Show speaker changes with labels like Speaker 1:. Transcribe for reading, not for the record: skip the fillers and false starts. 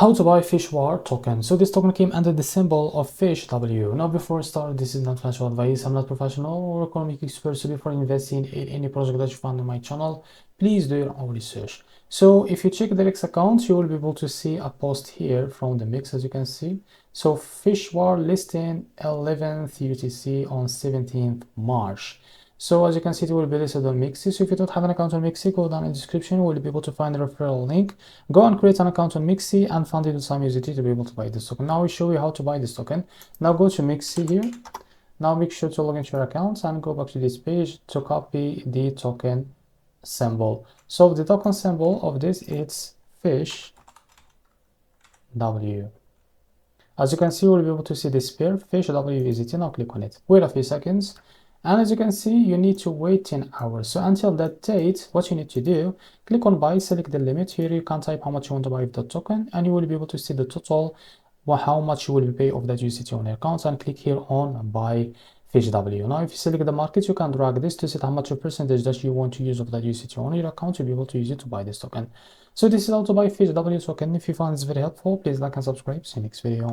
Speaker 1: How to buy FISHWAR token. So this token came under the symbol of FISHW. Now before I start, this is not financial advice. I'm not professional or economic expert. So before investing in any project that you find on my channel, please do your own research. So if you check the MEXC account, you will be able to see a post here from the MEXC, as you can see. So FISHWAR listing 11th UTC on 17th March. So as you can see, it will be listed on MEXC. So if you don't have an account on MEXC, go down in the description. You will be able to find the referral link. Go and create an account on MEXC and fund it with some USDT to be able to buy this token. Now we show you how to buy this token. Now go to MEXC here. Now make sure to log into your account and go back to this page to copy the token symbol. So the token symbol of this is FISHW. As you can see, we'll be able to see this pair, FISHW USDT. Now click on it. Wait a few seconds. And as you can see, you need to wait 10 hours. So until that date, what you need to do, click on buy, select the limit. Here you can type how much you want to buy of the token, and you will be able to see the total, how much you will be paid of that USDT on your account, and click here on buy FISHW. Now if you select the market, you can drag this to set how much percentage that you want to use of that USDT on your account to be able to use it to buy this token. So this is how to buy FISHW token. If you find this very helpful, please like and subscribe. See you next video.